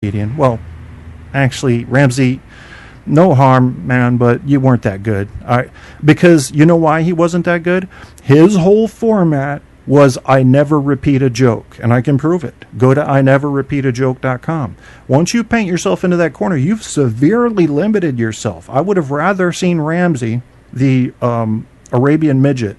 comedian. Well, actually, Ramsey, no harm, man, but you weren't that good. Because you know why he wasn't that good? His whole format was I never repeat a joke, and I can prove it. Go to ineverrepeatajoke.com. Once you paint yourself into that corner, you've severely limited yourself. I would have rather seen Ramsey, the Arabian midget,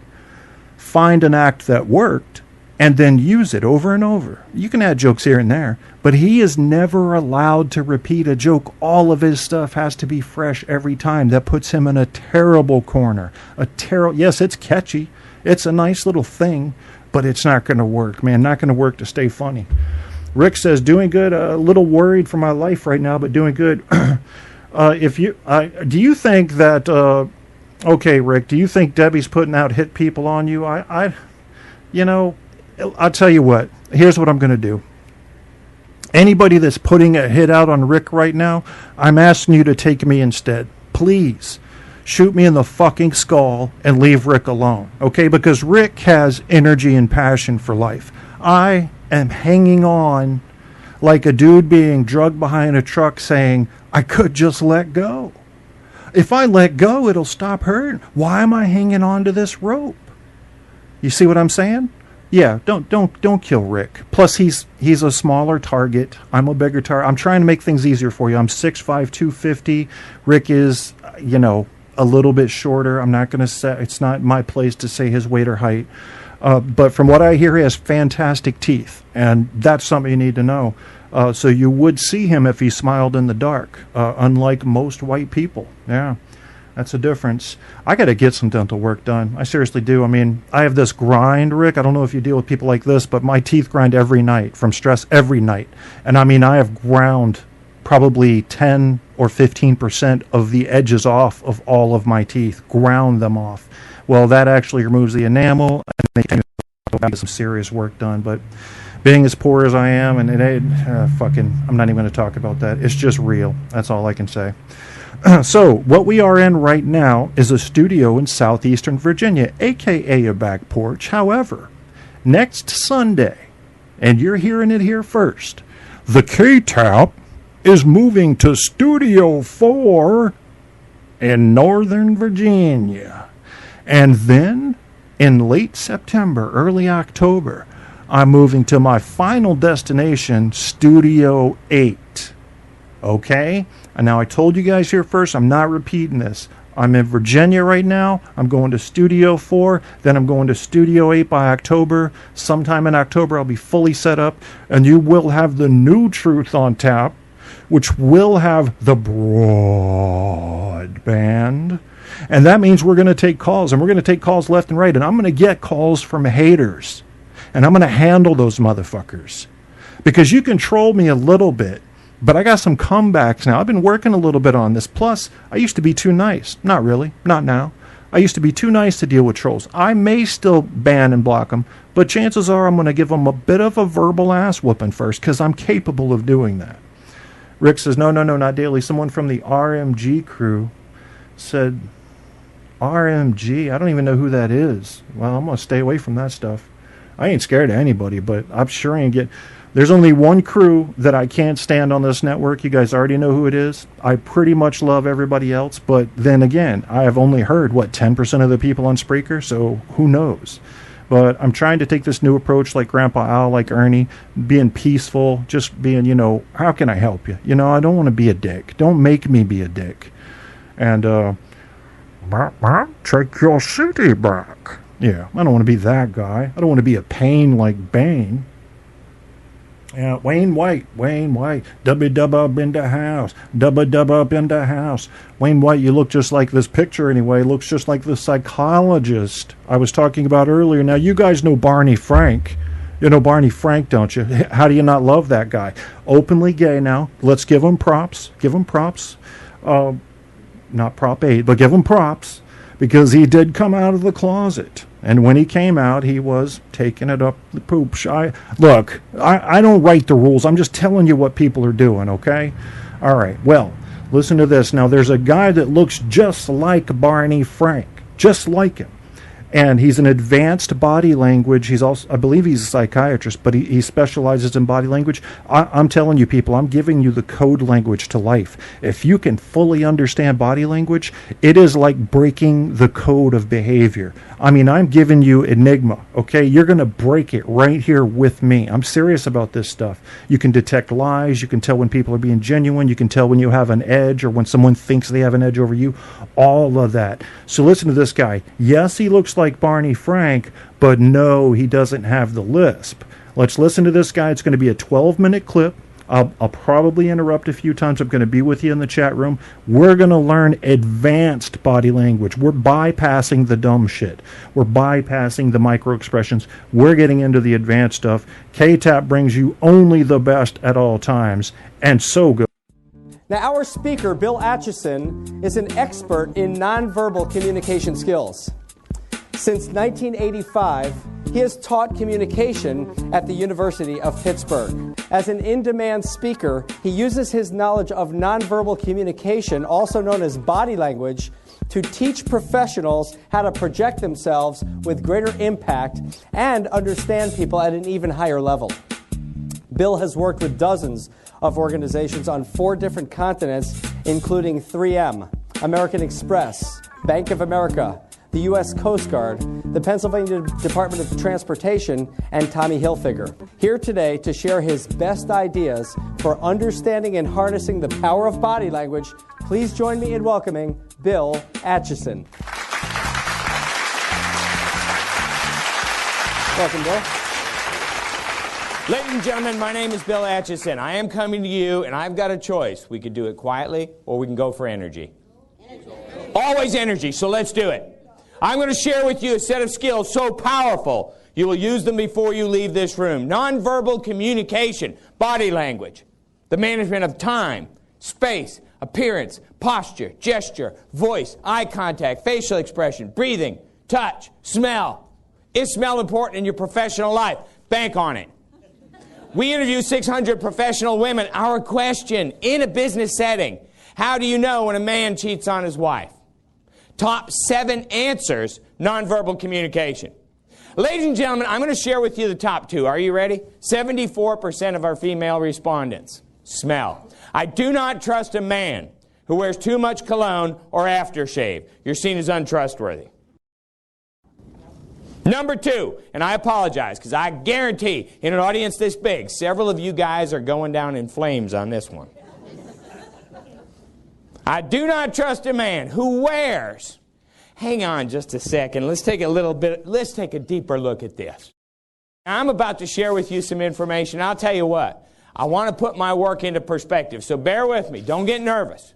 find an act that worked and then use it over and over. You can add jokes here and there, but he is never allowed to repeat a joke. All of his stuff has to be fresh every time. That puts him in a terrible corner. Yes, it's catchy. It's a nice little thing, but it's not going to work, man. Not going to work to stay funny. Rick says, doing good. A little worried for my life right now, but doing good. Do you think that, okay, Rick, do you think Debbie's putting out hit people on you? I'll tell you what. Here's what I'm going to do. Anybody that's putting a hit out on Rick right now, I'm asking you to take me instead. Please. Shoot me in the fucking skull and leave Rick alone. Okay? Because Rick has energy and passion for life. I am hanging on like a dude being drugged behind a truck saying, I could just let go. If I let go, it'll stop hurting. Why am I hanging on to this rope? You see what I'm saying? Yeah, don't kill Rick. Plus, he's a smaller target. I'm a bigger target. I'm trying to make things easier for you. I'm 6'5", 250. Rick is, a little bit shorter. I'm not going to say, it's not my place to say his weight or height. But from what I hear, he has fantastic teeth, and that's something you need to know. So you would see him if he smiled in the dark, unlike most white people. Yeah. That's a difference. I got to get some dental work done. I seriously do. I mean, I have this grind, Rick. I don't know if you deal with people like this, but my teeth grind every night from stress every night. And I mean, I have ground probably 10 or 15% of the edges off of all of my teeth, ground them off. Well, that actually removes the enamel and makes me get some serious work done. But being as poor as I am, and I'm not even going to talk about that. It's just real. That's all I can say. So, what we are in right now is a studio in southeastern Virginia, a.k.a. a back porch. However, next Sunday, and you're hearing it here first, the KTap is moving to Studio 4 in Northern Virginia. And then, in late September, early October, I'm moving to my final destination, Studio 8. Okay? And now I told you guys here first, I'm not repeating this. I'm in Virginia right now. I'm going to Studio 4. Then I'm going to Studio 8 by October. Sometime in October, I'll be fully set up. And you will have the new truth on tap, which will have the broadband. And that means we're going to take calls. And we're going to take calls left and right. And I'm going to get calls from haters. And I'm going to handle those motherfuckers. Because you can troll me a little bit. But I got some comebacks now. I've been working a little bit on this. Plus, I used to be too nice. Not really. Not now. I used to be too nice to deal with trolls. I may still ban and block them, but chances are I'm going to give them a bit of a verbal ass whooping first because I'm capable of doing that. Rick says, no, not daily. Someone from the RMG crew said, RMG? I don't even know who that is. Well, I'm going to stay away from that stuff. I ain't scared of anybody, but I'm sure I ain't get... There's only one crew that I can't stand on this network. You guys already know who it is. I pretty much love everybody else, but then again, I have only heard, 10% of the people on Spreaker, so who knows? But I'm trying to take this new approach like Grandpa Al, like Ernie, being peaceful, just being, how can I help you? I don't want to be a dick. Don't make me be a dick. And, take your city back. Yeah, I don't want to be that guy. I don't want to be a pain like Bane. Yeah, Wayne White, dub up in the house, dub up in the house. Wayne White, you look just like this picture anyway, looks just like the psychologist I was talking about earlier. Now, you guys know Barney Frank. You know Barney Frank, don't you? How do you not love that guy? Openly gay now. Let's give him props. Give him props. Not Prop 8, but give him props. Because he did come out of the closet. And when he came out, he was taking it up the poop. Look, I don't write the rules. I'm just telling you what people are doing, okay? All right, well, listen to this. Now, there's a guy that looks just like Barney Frank. Just like him. And he's an advanced body language. He's also, I believe he's a psychiatrist, but he specializes in body language. I'm telling you, people, I'm giving you the code language to life. If you can fully understand body language, it is like breaking the code of behavior. I mean, I'm giving you Enigma, okay? You're going to break it right here with me. I'm serious about this stuff. You can detect lies. You can tell when people are being genuine. You can tell when you have an edge or when someone thinks they have an edge over you. All of that. So listen to this guy. Yes, he looks like Barney Frank, but no, he doesn't have the lisp. Let's listen to this guy. It's going to be a 12-minute clip. I'll probably interrupt a few times. I'm going to be with you in the chat room. We're going to learn advanced body language. We're bypassing the dumb shit. We're bypassing the micro expressions. We're getting into the advanced stuff. KTap brings you only the best at all times, and so good. Now, our speaker, Bill Atchison, is an expert in nonverbal communication skills. Since 1985, he has taught communication at the University of Pittsburgh. As an in-demand speaker, he uses his knowledge of nonverbal communication, also known as body language, to teach professionals how to project themselves with greater impact and understand people at an even higher level. Bill has worked with dozens of organizations on 4 different continents, including 3M, American Express, Bank of America, the U.S. Coast Guard, the Pennsylvania Department of Transportation, and Tommy Hilfiger. Here today to share his best ideas for understanding and harnessing the power of body language, please join me in welcoming Bill Atchison. Welcome, Bill. Ladies and gentlemen, my name is Bill Atchison. I am coming to you, and I've got a choice. We could do it quietly, or we can go for energy. Always energy, so let's do it. I'm going to share with you a set of skills so powerful, you will use them before you leave this room. Nonverbal communication, body language, the management of time, space, appearance, posture, gesture, voice, eye contact, facial expression, breathing, touch, smell. Is smell important in your professional life? Bank on it. We interview 600 professional women. Our question in a business setting, how do you know when a man cheats on his wife? Top 7 answers, nonverbal communication. Ladies and gentlemen, I'm going to share with you the top 2. Are you ready? 74% of our female respondents. Smell. I do not trust a man who wears too much cologne or aftershave. You're seen as untrustworthy. Number 2, and I apologize because I guarantee in an audience this big, several of you guys are going down in flames on this one. I do not trust a man who wears. Hang on just a second. Let's take a deeper look at this. I'm about to share with you some information. I'll tell you what. I want to put my work into perspective, so bear with me. Don't get nervous.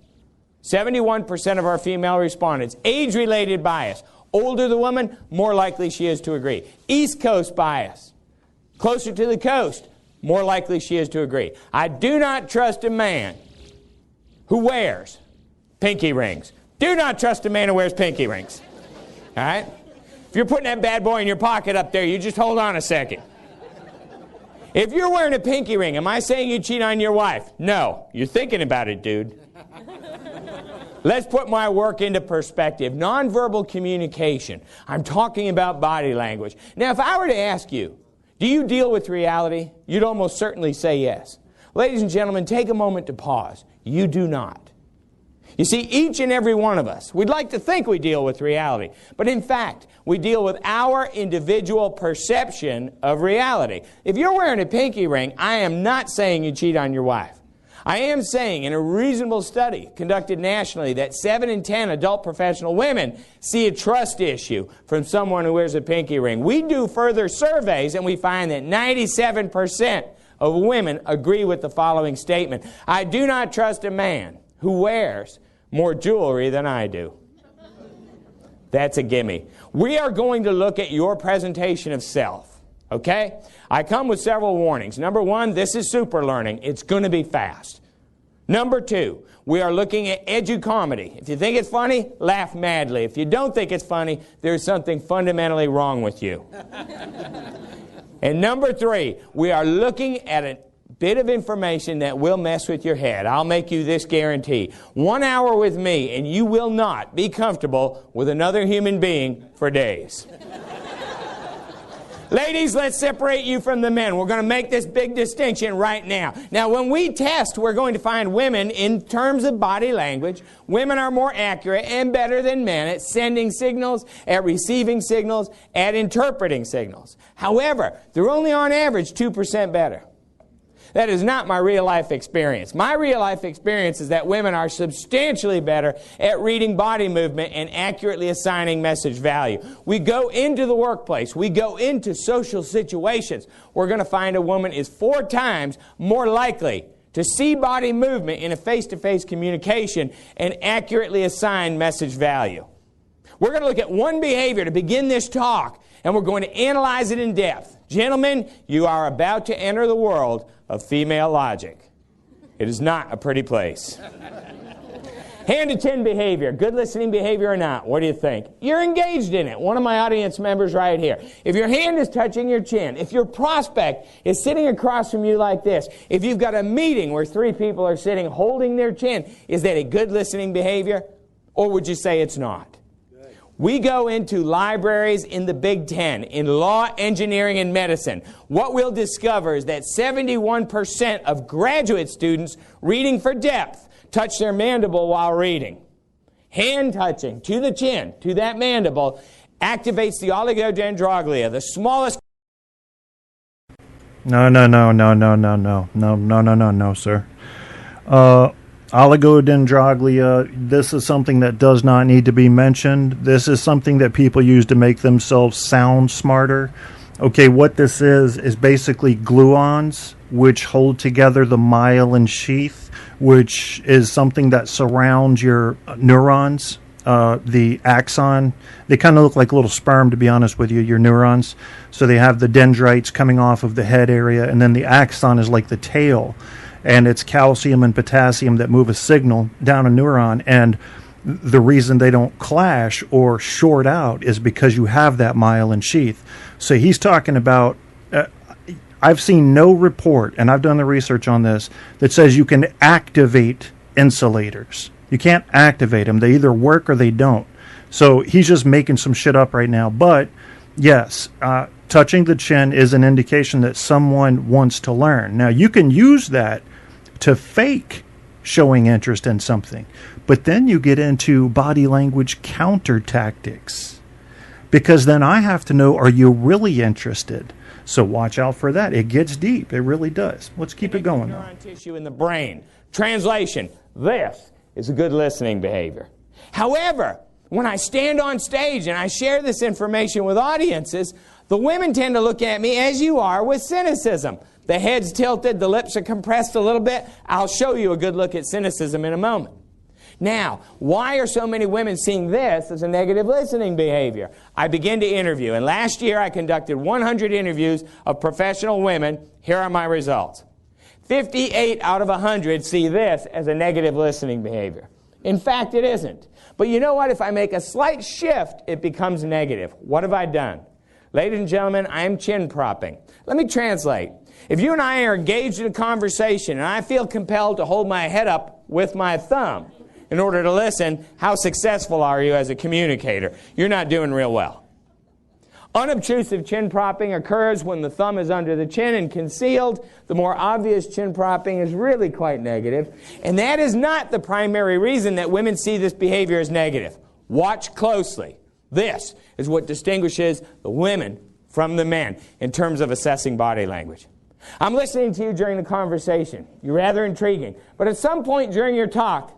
71% of our female respondents, age-related bias. Older the woman, more likely she is to agree. East Coast bias. Closer to the coast, more likely she is to agree. I do not trust a man who wears pinky rings. Do not trust a man who wears pinky rings. All right? If you're putting that bad boy in your pocket up there, you just hold on a second. If you're wearing a pinky ring, am I saying you cheat on your wife? No. You're thinking about it, dude. Let's put my work into perspective. Nonverbal communication. I'm talking about body language. Now, if I were to ask you, do you deal with reality? You'd almost certainly say yes. Ladies and gentlemen, take a moment to pause. You do not. You see, each and every one of us, we'd like to think we deal with reality. But in fact, we deal with our individual perception of reality. If you're wearing a pinky ring, I am not saying you cheat on your wife. I am saying in a reasonable study conducted nationally that 7 in 10 adult professional women see a trust issue from someone who wears a pinky ring. We do further surveys and we find that 97% of women agree with the following statement. I do not trust a man who wears more jewelry than I do. That's a gimme. We are going to look at your presentation of self. Okay? I come with several warnings. Number 1, this is super learning. It's going to be fast. Number 2, we are looking at edu-comedy. If you think it's funny, laugh madly. If you don't think it's funny, there's something fundamentally wrong with you. And number 3, we are looking at a bit of information that will mess with your head. I'll make you this guarantee. 1 hour with me, and you will not be comfortable with another human being for days. Ladies, let's separate you from the men. We're going to make this big distinction right now. Now, when we test, we're going to find women, in terms of body language, women are more accurate and better than men at sending signals, at receiving signals, at interpreting signals. However, they're only on average 2% better. That is not my real-life experience. My real-life experience is that women are substantially better at reading body movement and accurately assigning message value. We go into the workplace. We go into social situations. We're going to find a woman is 4 times more likely to see body movement in a face-to-face communication and accurately assign message value. We're going to look at one behavior to begin this talk, and we're going to analyze it in depth. Gentlemen, you are about to enter the world of female logic. It is not a pretty place. Hand to chin behavior, good listening behavior or not? What do you think? You're engaged in it. One of my audience members right here. If your hand is touching your chin, if your prospect is sitting across from you like this, if you've got a meeting where 3 people are sitting holding their chin, is that a good listening behavior? Or would you say it's not? We go into libraries in the Big Ten, in law, engineering, and medicine. What we'll discover is that 71% of graduate students reading for depth touch their mandible while reading. Hand touching to the chin, to that mandible, activates the oligodendroglia, the smallest... No, sir. Oligodendroglia, this is something that does not need to be mentioned. This is something that people use to make themselves sound smarter. Okay, what this is basically gluons, which hold together the myelin sheath, which is something that surrounds your neurons. The axon, they kind of look like a little sperm, to be honest with you, your neurons. So they have the dendrites coming off of the head area, and then the axon is like the tail. And it's calcium and potassium that move a signal down a neuron. And the reason they don't clash or short out is because you have that myelin sheath. So he's talking about, I've seen no report, and I've done the research on this, that says you can activate insulators. You can't activate them. They either work or they don't. So he's just making some shit up right now. But yes, touching the chin is an indication that someone wants to learn. Now, you can use that to fake showing interest in something. But then you get into body language counter tactics. Because then I have to know, are you really interested? So watch out for that. It gets deep. It really does. Let's keep it going. Neuron tissue in the brain. Translation, this is a good listening behavior. However, when I stand on stage and I share this information with audiences, the women tend to look at me, as you are, with cynicism. The head's tilted, the lips are compressed a little bit. I'll show you a good look at cynicism in a moment. Now, why are so many women seeing this as a negative listening behavior? I begin to interview, and last year I conducted 100 interviews of professional women. Here are my results. 58 out of 100 see this as a negative listening behavior. In fact, it isn't. But you know what? If I make a slight shift, it becomes negative. What have I done? Ladies and gentlemen, I am chin propping. Let me translate. If you and I are engaged in a conversation and I feel compelled to hold my head up with my thumb in order to listen, how successful are you as a communicator? You're not doing real well. Unobtrusive chin propping occurs when the thumb is under the chin and concealed. The more obvious chin propping is really quite negative. And that is not the primary reason that women see this behavior as negative. Watch closely. This is what distinguishes the women from the men in terms of assessing body language. I'm listening to you during the conversation. You're rather intriguing. But at some point during your talk,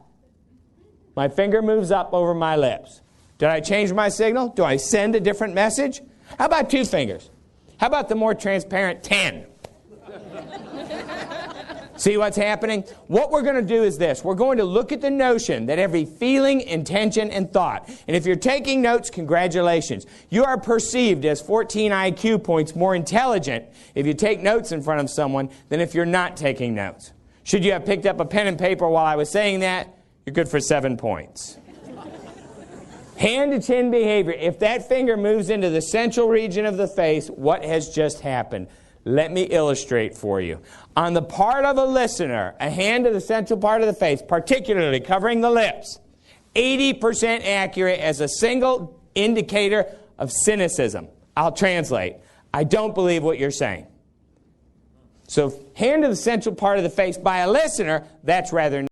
my finger moves up over my lips. Did I change my signal? Do I send a different message? How about 2 fingers? How about the more transparent 10? See what's happening? What we're going to do is this. We're going to look at the notion that every feeling, intention, and thought, and if you're taking notes, congratulations. You are perceived as 14 IQ points more intelligent if you take notes in front of someone than if you're not taking notes. Should you have picked up a pen and paper while I was saying that, you're good for 7 points. Hand to chin behavior. If that finger moves into the central region of the face, what has just happened? Let me illustrate for you. On the part of a listener, a hand to the central part of the face, particularly covering the lips, 80% accurate as a single indicator of cynicism. I'll translate. I don't believe what you're saying. So hand to the central part of the face by a listener, that's rather